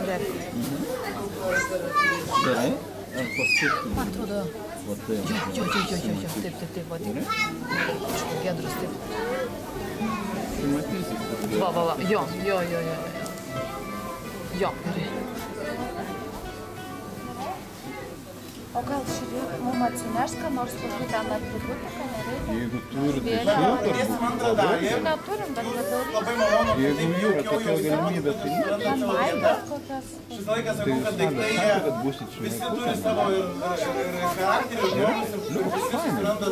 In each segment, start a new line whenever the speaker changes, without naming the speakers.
prekių.
Gerai? Ar paskirti?
Man atrodo.
Va tai.
Jo. Taip, va tik. Giedrus, taip.
Tai matysi.
Va. Jo. Jo.
O gal šįryt mums atsineš, ką nors kokių ten atributiką nereikia?
Jeigu turi, tai
Dėsim antrą dalį.
Neturim, bet padarysim.
Labai malonu, kad
jeigu
taip
yra
jaukiau
tokia galimybė, tai
suranda
Ten
savo vietą.
vaidas kokias.
Šis laikas sakau, kad
Tai
daiktai
sakė, kad būsit
visi
šventai.
turi savo ir charakterį, ir žmonės, ir visi susiranda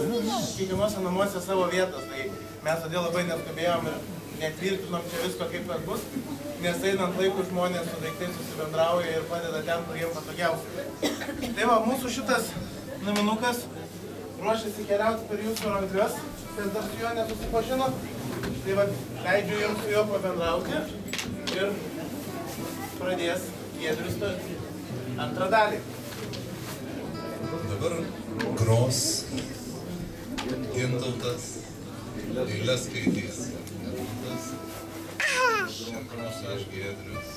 kiekvienuose namuose savo vietas. Tai mes todėl labai neskubėjom ir netvirtinom čia visko, kaip kas bus, nes einant laikų žmonės su daiktais susibendrauja ir padeda ten, kur jiems patogiausia. Tai va, mūsų šitas naminukas ruošiasi keliauti per jūsų rankas, kas dar su juo nesusipažino. Tai va, leidžiu jums su juo pabendrauti ir pradės Giedrius antrą dalį.
Dabar gros Gintautas, eiles skaitys Gintautas, gros aš Giedrius,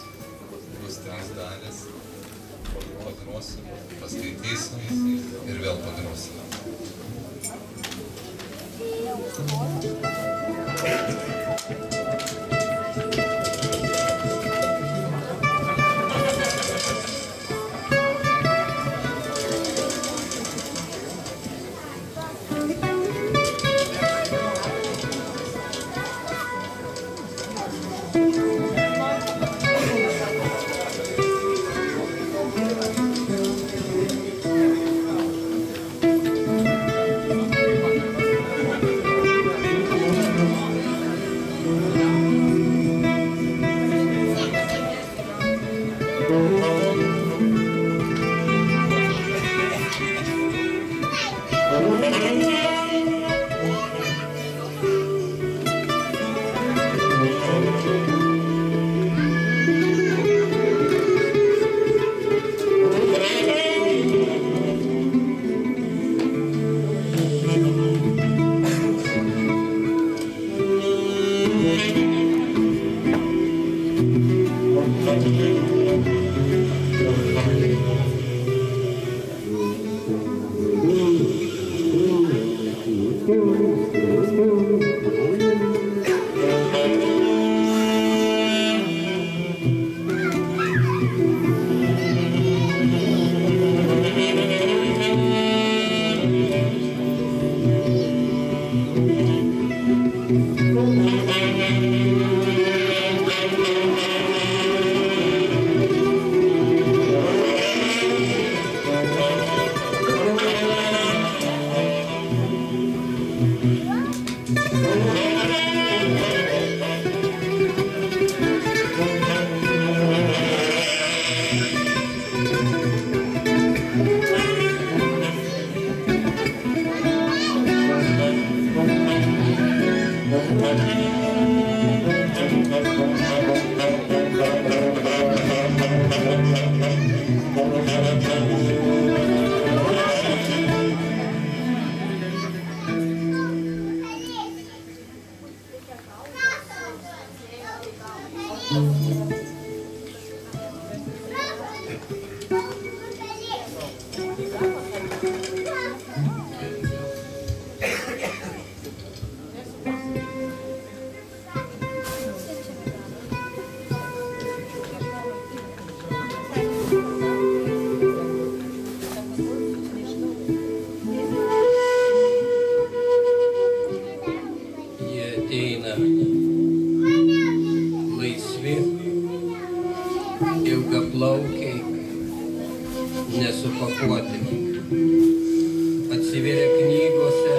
bus 3 dalis, pagrosim, paskaitysim ir vėl pagrosim.
Ilgaplaukiai, nesupakuoti. Atsiveria knygose,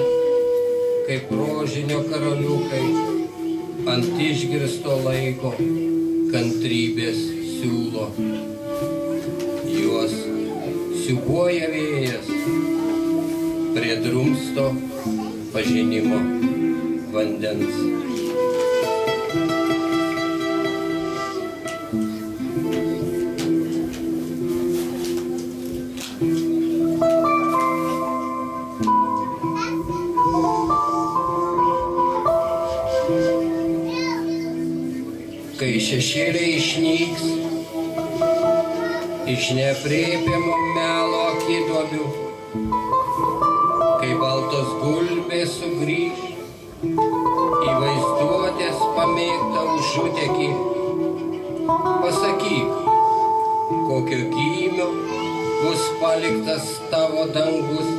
kaip rožinio karaliukai, ant išgirsto laiko kantrybės siūlo. Juos siūbuoja vėjas prie drumsto pažinimo vandens. Kai šešėliai išnyks, iš neaprėpiamo melo akiduobių, kai baltos gulbės sugrįž į vaizduotės pamėgtą užutekį. Pasakyk, kokio gymio bus paliktas tavo dangus,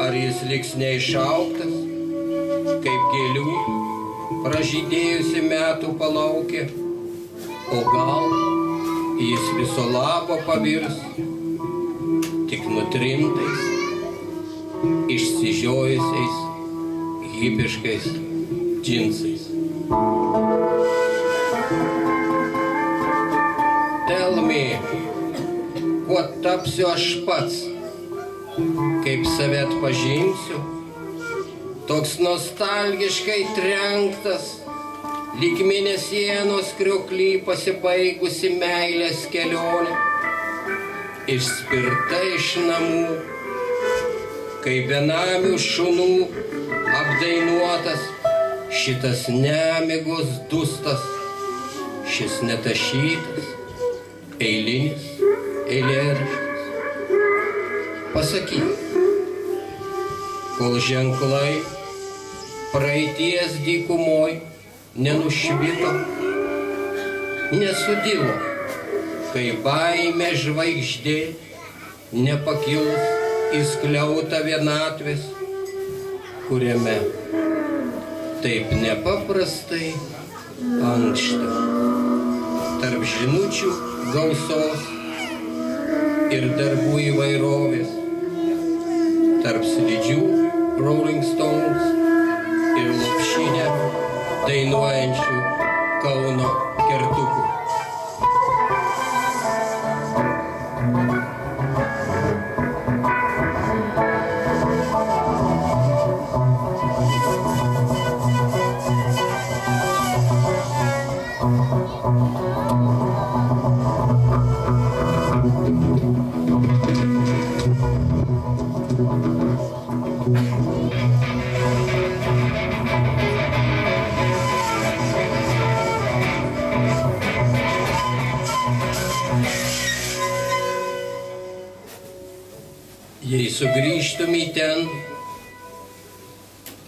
ar jis liks neišaugtas, kaip gėlių pražydėjusi metų palaukė, o gal jis viso labo pavirs tik nutrintais, išsižiojusiais, hipiškais džinsais. Tell me, kuo tapsiu aš pats, kaip save atpažinsiu, toks nostalgiškai trenktas, lyg mėnesienos kriokly pasibaigusi meilės kelionė, išspirta iš namų, kaip benamių šunų apdainuotas šitas nemigos dustas, šis netašytas, eilinis eilėraštis. Pasakyk, kol ženklai praeities dykumoj nenušvito, nesudilo, kai baimė žvaigždė nepakils į skliautą vienatvės, kuriame taip nepaprastai ankšta, tarp žinučių gausos ir darbų įvairovės, tarp slidžių Rolling Stones ir lopšinę dainuojančių Kauno kertukų. Jei sugrįžtum į ten,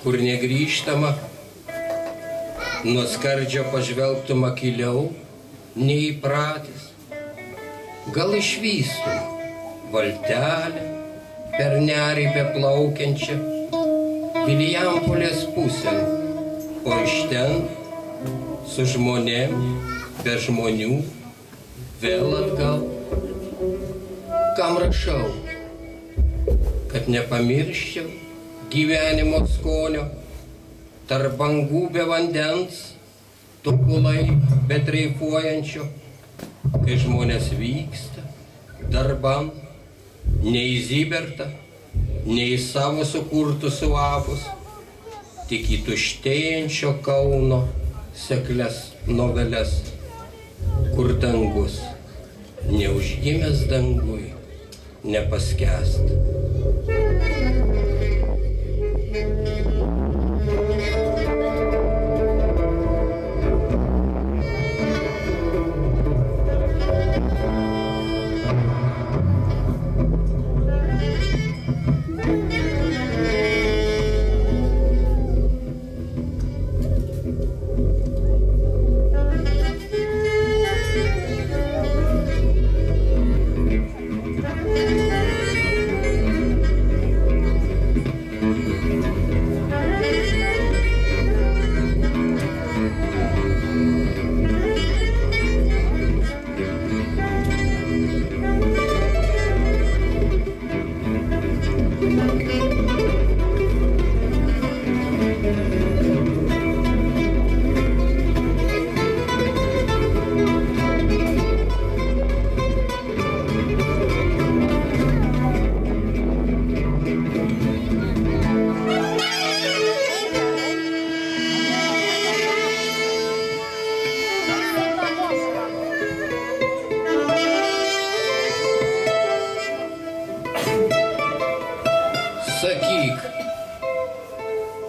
kur negrįžtama, nuo skardžio pažvelgtum akyliau, neįpratęs, gal išvystum valtelę per nerį beplaukiančią Vilijampolės pusėn, o iš ten su žmonėm, be žmonių, vėl atgal. Kam rašau? Kad nepamirščiau gyvenimo skonio, tarp bangų be vandens, tobulai betreifuojančio, kai žmonės vyksta darban, nei į Zybertą, nei į savo sukurtus uapus, tik į tuštėjančio Kauno seklias noveles, kur dangus, neužgimęs dangui, nepaskęsta.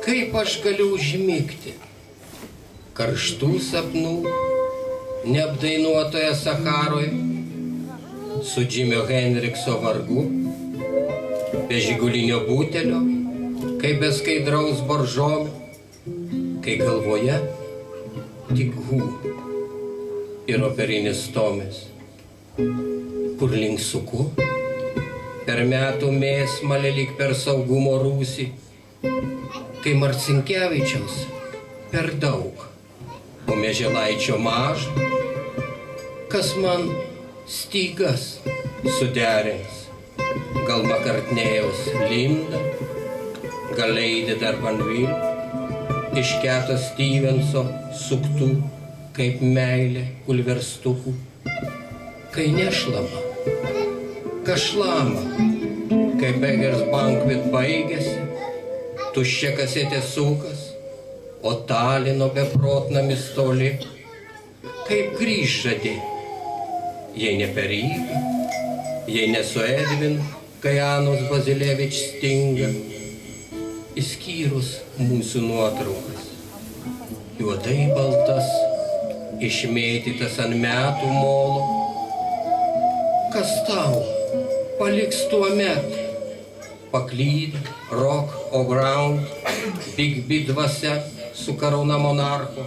Kaip aš galiu užmigti karštų sapnų neapdainuotoje Saharoje, su Džimio Henrikso vargu, be žigulinio butelio, kai be skaidraus boržomio, kai galvoje tik hų ir operinis tomis. Kur link suku, per metų mėsmalę lyg per saugumo rūsį, kai Marcinkevičiaus per daug, o Mieželaičio maža, kas man stygas suderins, gal Makartnėjaus Linda, gal Lady Darbanville, išketo Stevenso suktų, kaip meilė kulverstukų, kai nešlama, kašlama, kai Beggars Banquet baigėsi, tuščia kasetė sukas, o Talino beprotnamis toli, kaip grįž žadi, jei ne per Rygą, jei ne su Edvinu, kai Anos Bazilevič stinga, išskyrus mūsų nuotraukas, juodai baltas, išmėtytas ant metų molo. Kas tau paliks tuomet? Paklydę, rock o ground, big beat dvasia su karūna monarcho.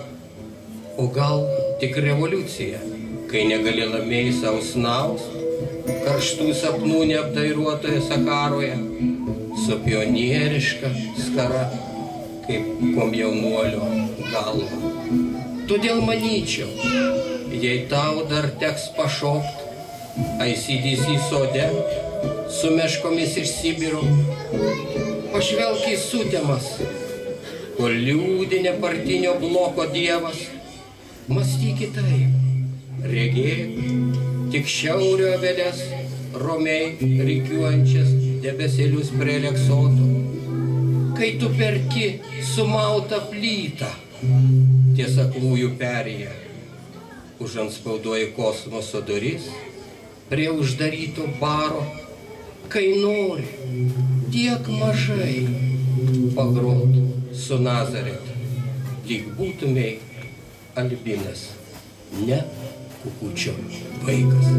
O gal tik revoliucija, kai negali lamiai savo snaust, karštų sapnų neapdairuotoje Sakaroje, su pionieriška skara, kaip komjaunuolio galva. Todėl manyčiau, jei tau dar teks pašokt, ACDC sode, su meškomis iš Sibiro, pažvelk į sutemas, kur liūdi nepartinio bloko dievas, mąstyk kitaip, regėk, tik šiaurio aveles, romiai rikiuojančias debesėlius prie Aleksoto, kai tu perki sumautą plytą, ties aklųjų perėje, užantspauduoji kosmoso duris, prie uždaryto baro, kai nori tiek mažai pagrot su Nazaret, lyg būtumei Albinas, ne Kukučio vaikas.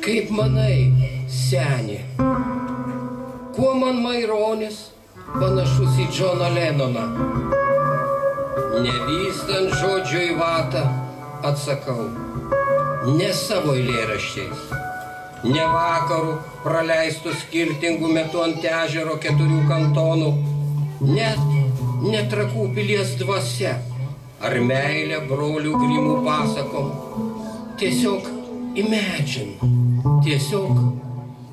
Kaip manai, seni, kuo man Maironis panašus į Džoną Lennoną? Nevystant žodžio į vatą, atsakau, ne savo eilėraščiais, ne vakarų praleistų skirtingų metų ant ežero 4 kantonų, net ne Trakų pilies dvasia, ar meilė brolių Grimų pasakom. Tiesiog imagine, tiesiog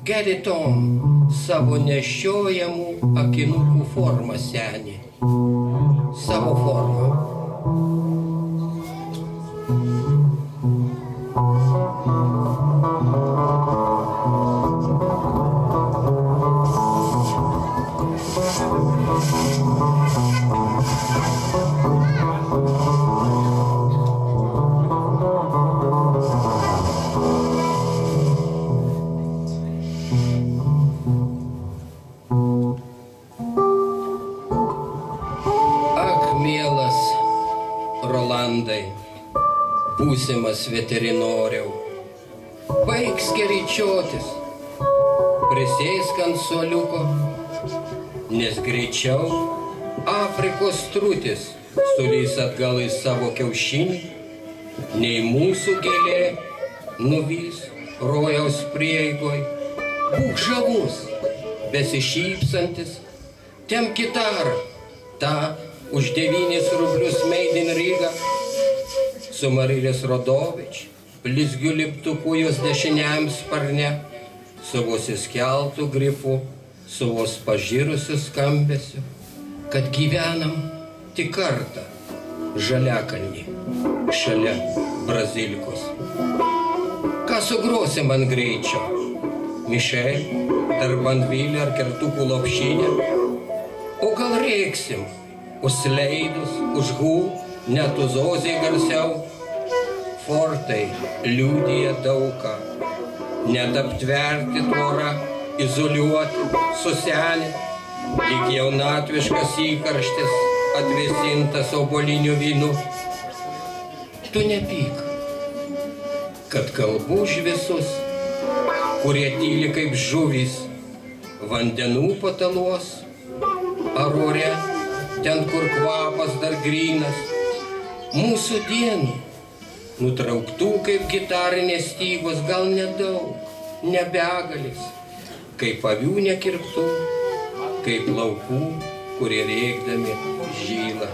get it on, savo nešiojamų akinukų formą, seni, savo formą. Rolandai, būsimas veterinoriau, baigs keryčiotis, prisėsk ant suoliuko, nes greičiau Afrikos strutis sulys atgal į savo kiaušinį, nei mūsų gėlė nuvys rojaus prieigoj. Būk žavus, besišypsantis, tempk gitarą, tą už 9 rublius Made in Riga, su Marilės Rodovič, blizgiu liptuku jos dešiniam sparne, su vos įskeltų grifu, su vos pažirusiu skambesiu, kad gyvenam tik kartą Žaliakalnį, šalia Brazilkos. Ką sugrosim ant greičio? Mišel, Tarbanvilį ar Kertukų lopšinę? O gal reiksim, užsileidus, užgų, net uzozė garsiau? Fortai liudija daugą, net aptverti tvorą, izoliuoti, susenę, lyg jaunatviškas įkarštis atvėsintas obuoliniu vynu. Tu nepyk, kad kalbu už visus, kurie tyli kaip žuvys vandenų pataluos, ar ore, ten kur kvapas dar grynas, mūsų dienų, nutrauktų kaip gitarinės stygos, gal nedaug, nebegalis, kaip avių nekirptų, kaip laukų, kurie rėkdami žyla.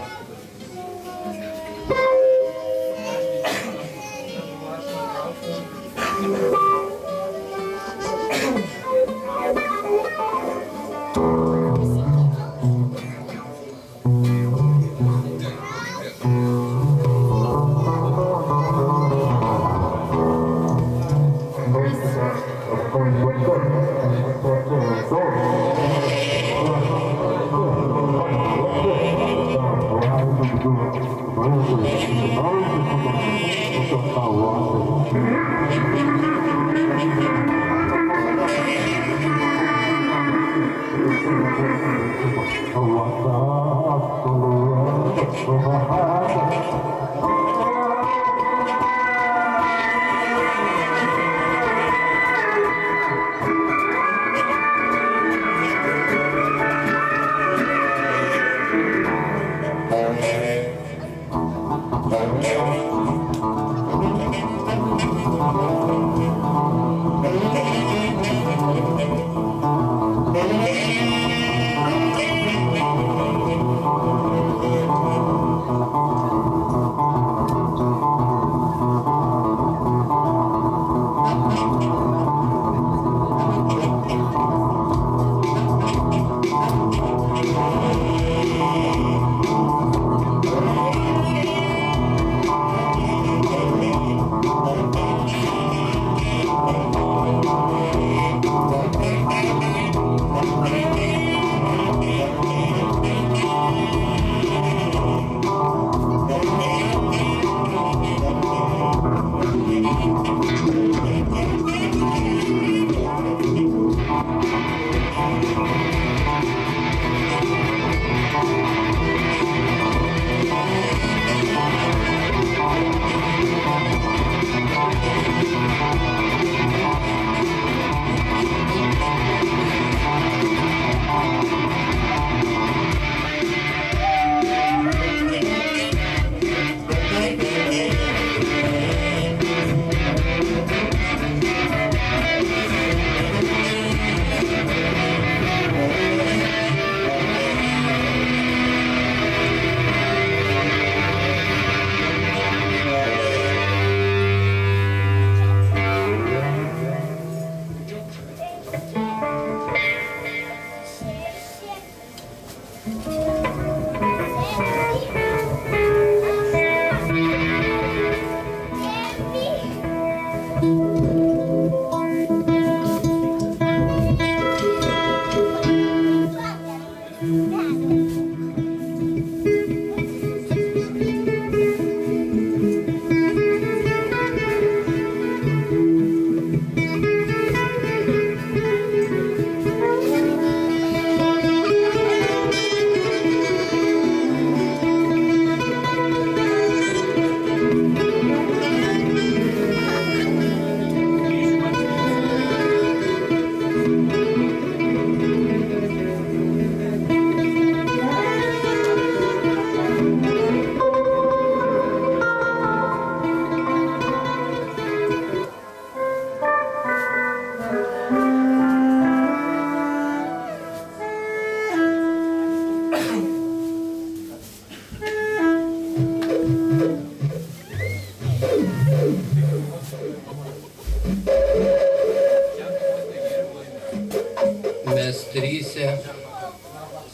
tryse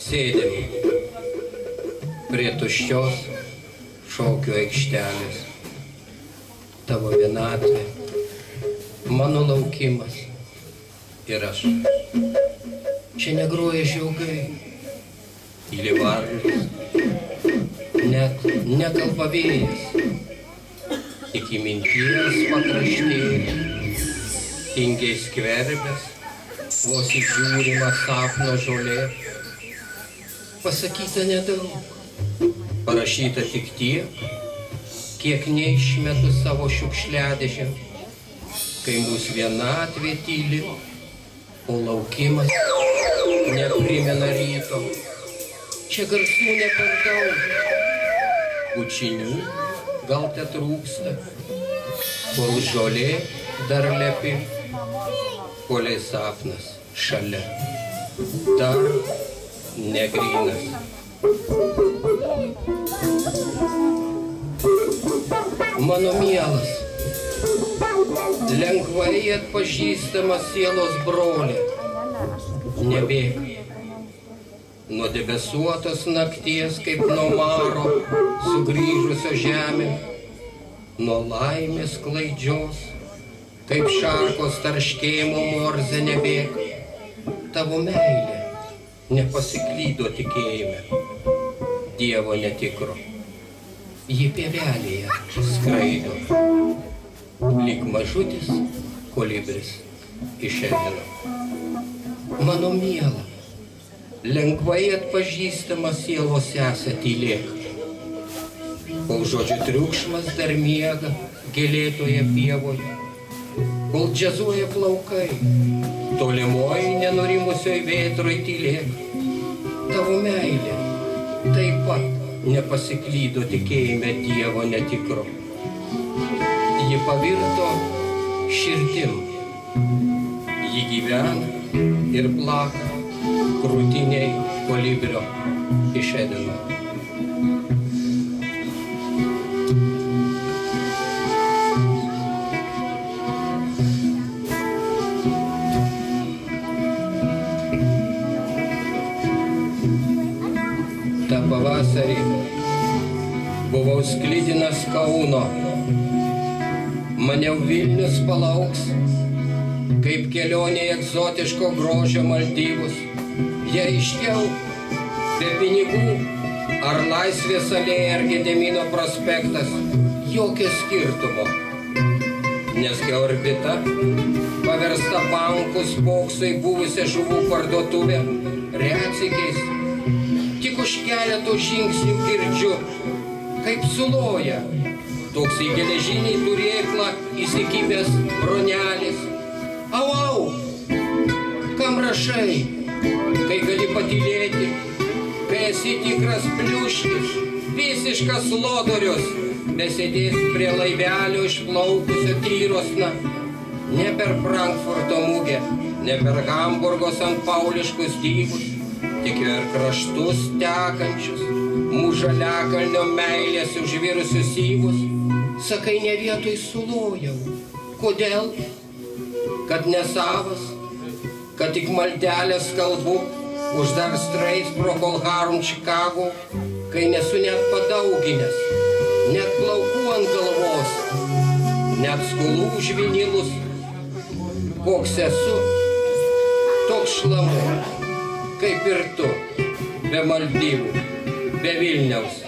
sėdėm prie tuščios šokių aikštelės. Tavo vienatvė, mano laukimas ir aš. Čia negroja žiogai, tyli varnas, net nekalba vėjas. Iki minties pakraštėlį, tingiai skverbės, vos įžiūrima sapno žolė. Pasakyta nedaug, parašyta tik tiek, kiek neišmetu savo šiukšliadėžę, kai mūsų vienatvė tyli, o laukimas neprimena ryto. Čia garsų ne per daug, pučinių gal te trūksta, kol žolė dar lepi, koliai sapnas šalia, dar negrynas. Mano mielas, lengvai atpažįstamas sielos brolė, nebėk nuo debesuotos nakties, kaip nuo maro sugrįžusio žemė, nuo laimės klaidžios, kaip šarkos tarškėjimo morze nebėk. Tavo meilė nepasiklydo tikėjime, Dievo netikro. Ji pievelėje skraido, lyg mažutis kolibris iš Edeno. Mano miela, lengvai atpažįstama sielos sesė tylėk, kol žodžių triukšmas dar miega gėlėtoje pievoje, kol džiazuoja plaukai, tolimoji nenurimusioj vėtroj tylėk. Tavo meilė taip pat nepasiklydo tikėjime Dievo netikro. Ji pavirto širdim, ji gyvena ir plaka krūtiniai kolibrio iš Edeno. Ta pavasarį buvau sklidinas Kauno, maniau Vilnius palauks, kaip kelionė egzotiško grožio Maldyvus. Jei iškiau be pinigų, ar Laisvės alėja, ar Gedimino prospektas, jokio skirtumo, nes georbita paversta bankų spokso į buvusią žuvų parduotuvę retsykiais. Tik už keletų žingsnių girdžiu, kaip suloja toks į geležinį turėklą įsikibęs bronelis. Au, au, kam rašai, kai gali patylėti, kai esi tikras pliuškis, visiškas lodorius, besėdės prie laivelio išplaukusio Tyrosna, ne per Frankfurto mugę, ne per Hamburgo St. Pauliškus dygus, tik per kraštus tekančius, mūžaliakalnio meilės užvirusius syvus. Sakai, ne vietoj sulojau. Kodėl? Kad nesavas, kad tik maldelės kalbu, uždar strais pro Kolharum Čikago, kai nesu net padauginęs, net plaukų ant galvos, net skulų žvinilus. Koks esu, toks šlamu, kaip ir tu, be Maldyvų, be Vilniaus.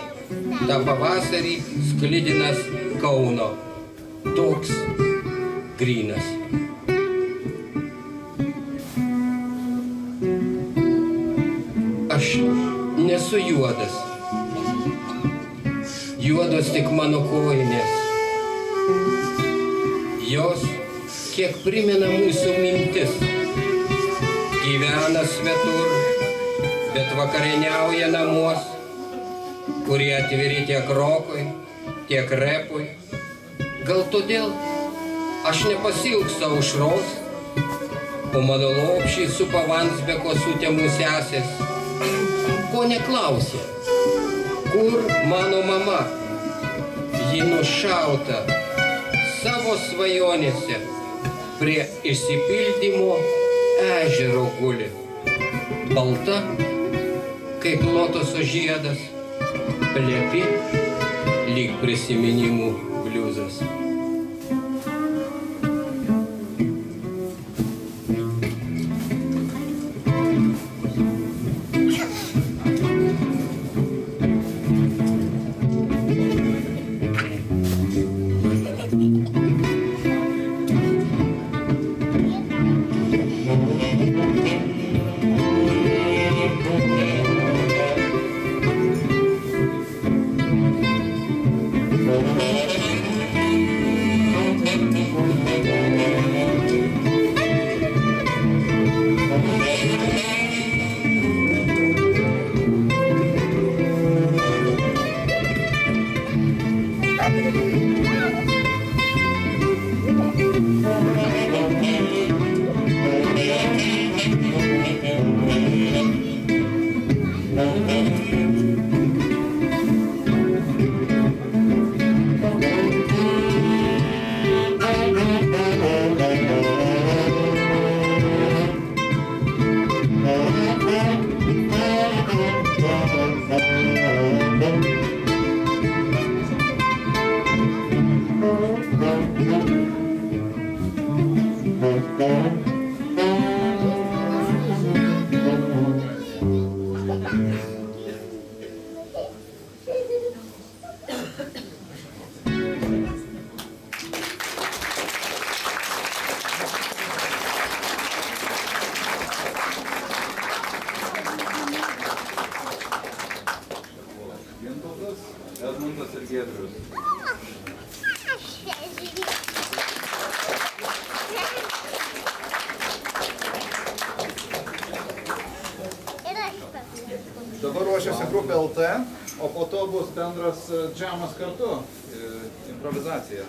Ta pavasarį sklidinas Kauno, toks grynas. Aš nesu juodas, juodos tik mano kojinės. Jos kiek primena mūsų mintis. Gyvena svetur, bet vakarieniauja namuos, kurie atviri tiek rokui, tiek repui. Gal todėl aš nepasiilgstu aušros, o mano lopšiai supa Vansbeko sutemų sesės. Ko neklausė, kur mano mama? Ji nušauta savo svajonėse prie išsipildymo ežero guli. balta, kaip lotoso žiedas, plepi, lyg prisiminimų bliuzas.
Edmundas ir Giedrius. Dabar ruošiasi grupė LT, o po to bus bendras džemas kartu, improvizacija.